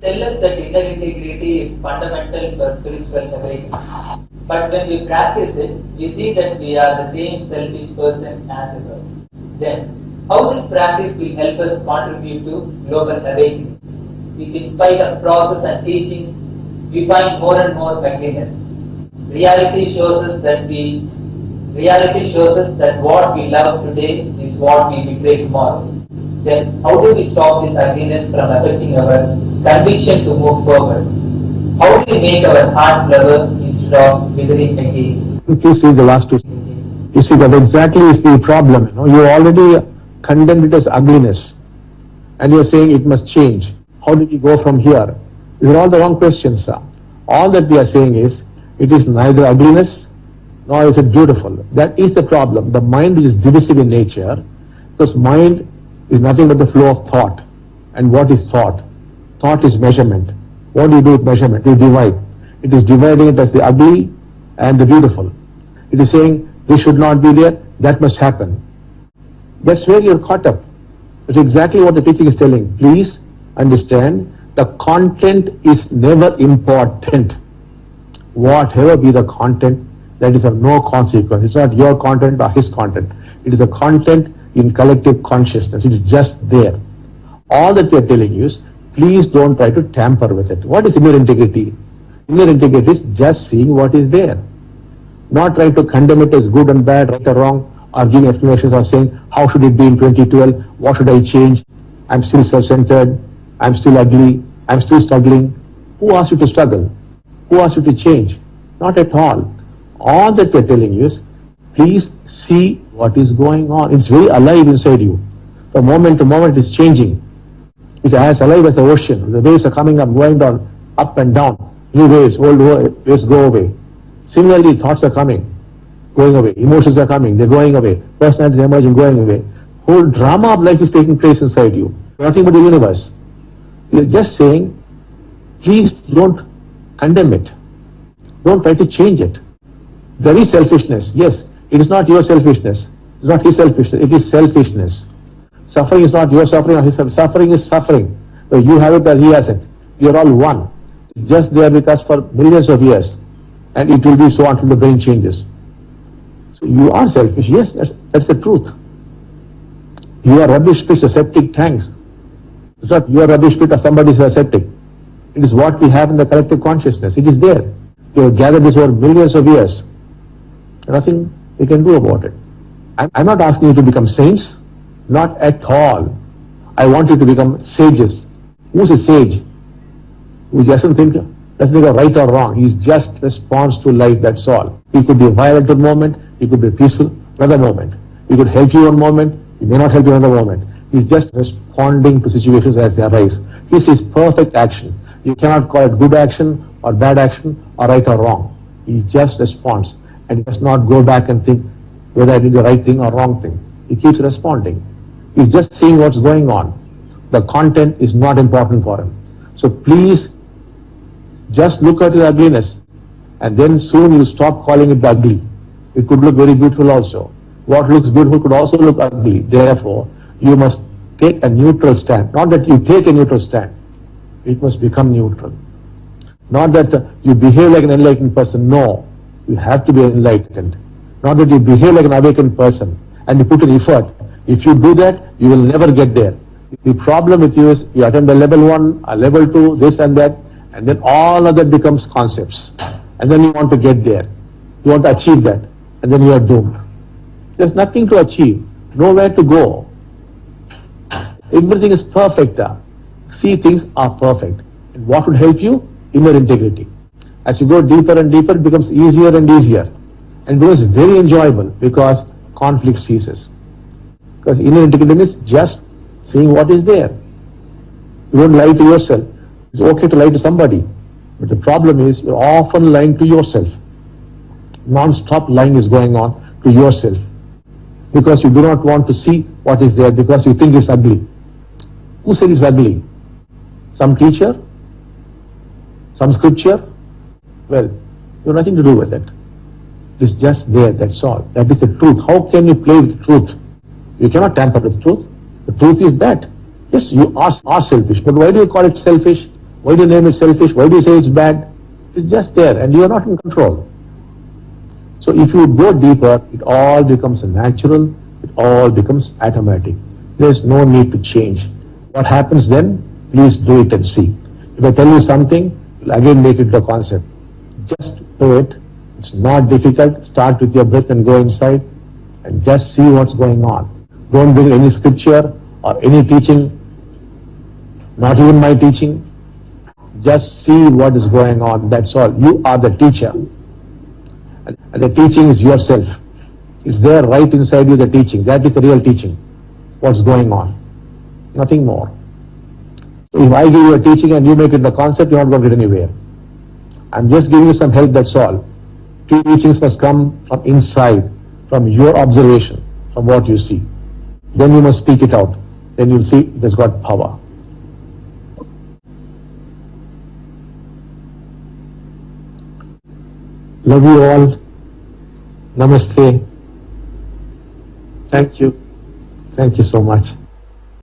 tell us that inner integrity is fundamental for spiritual awakening. But when we practice it, we see that we are the same selfish person as ever. Then, how this practice will help us contribute to global awakening? If in spite of process and teachings, we find more and more ugliness. Reality shows us that what we love today is what we betray tomorrow. Then how do we stop this ugliness from affecting our conviction to move forward? How do we make our heart flower instead of withering again? Please read the last two. You see, that exactly is the problem. You already condemned it as ugliness, and you are saying it must change. How did we go from here? These are all the wrong questions, sir. All that we are saying is, it is neither ugliness nor is it beautiful. That is the problem. The mind which is divisive in nature, because mind is nothing but the flow of thought. And what is thought? Thought is measurement. What do you do with measurement? You divide. It is dividing it as the ugly and the beautiful. It is saying, this should not be there, that must happen. That's where you're caught up. That's exactly what the teaching is telling. Please understand, the content is never important. Whatever be the content, that is of no consequence. It's not your content or his content. It is a content in collective consciousness. It is just there. All that we are telling you is, please don't try to tamper with it. What is inner integrity? Inner integrity is just seeing what is there. Not trying to condemn it as good and bad, right or wrong, or giving explanations or saying, how should it be in 2012? What should I change? I'm still self-centered. I'm still ugly. I'm still struggling. Who asked you to struggle? Who asked you to change? Not at all. All that we're telling you is, please see what is going on. It's very alive inside you. From moment to moment it is changing. It's as alive as the ocean. The waves are coming up, going down, up and down. New waves, old waves go away. Similarly, thoughts are coming, going away. Emotions are coming, they're going away. Personalities are emerging, going away. Whole drama of life is taking place inside you. Nothing but the universe. You're just saying, please don't condemn it. Don't try to change it. There is selfishness. Yes, it is not your selfishness. It's not his selfishness. It is selfishness. Suffering is not your suffering or his suffering. Suffering is suffering. So you have it or he has it. We are all one. It's just there with us for millions of years. And it will be so until the brain changes. So you are selfish. Yes, that's the truth. You are rubbish pits, septic tanks. It's not your rubbish pit or somebody's septic. It is what we have in the collective consciousness. It is there. You have gathered this over millions of years. Nothing we can do about it. I'm not asking you to become saints. Not at all. I want you to become sages. Who's a sage? Who doesn't think of right or wrong. He just responds to life, that's all. He could be violent one moment, he could be peaceful another moment. He could help you one moment, he may not help you another moment. He's just responding to situations as they arise. This is perfect action. You cannot call it good action or bad action or right or wrong. He just responds, and he does not go back and think whether I did the right thing or wrong thing. He keeps responding. He's just seeing what's going on. The content is not important for him. So please just look at the ugliness, and then soon you stop calling it ugly. It could look very beautiful also. What looks beautiful could also look ugly. Therefore, you must take a neutral stand. Not that you take a neutral stand. It must become neutral. Not that you behave like an enlightened person. No, you have to be enlightened. Not that you behave like an awakened person and you put in effort. If you do that, you will never get there. The problem with you is you attend a level 1, a level 2, this and that, and then all of that becomes concepts. And then you want to get there. You want to achieve that. And then you are doomed. There's nothing to achieve. Nowhere to go. Everything is perfect. See, things are perfect. And what would help you? Inner integrity. As you go deeper and deeper, it becomes easier and easier. And it becomes very enjoyable because conflict ceases. Because inner integrity is just seeing what is there. You don't lie to yourself. It's okay to lie to somebody. But the problem is you're often lying to yourself. Non-stop lying is going on to yourself. Because you do not want to see what is there because you think it's ugly. Who said it's ugly? Some teacher? Some scripture? Well, you have nothing to do with it. It's just there, that's all. That is the truth. How can you play with the truth? You cannot tamper with the truth. The truth is that. Yes, you are selfish. But why do you call it selfish? Why do you name it selfish? Why do you say it's bad? It's just there and you are not in control. So if you go deeper, it all becomes natural, it all becomes automatic. There is no need to change. What happens then? Please do it and see. If I tell you something, you'll again make it the concept. Just do it. It's not difficult. Start with your breath and go inside and just see what's going on. Don't bring any scripture or any teaching, not even my teaching. Just see what is going on. That's all. You are the teacher. And the teaching is yourself. It's there right inside you, the teaching. That is the real teaching. What's going on. Nothing more. So if I give you a teaching and you make it the concept, you're not going to get anywhere. I'm just giving you some help, that's all. Teachings must come from inside, from your observation, from what you see. Then you must speak it out. Then you'll see it has got power. Love you all. Namaste. Thank you. Thank you so much.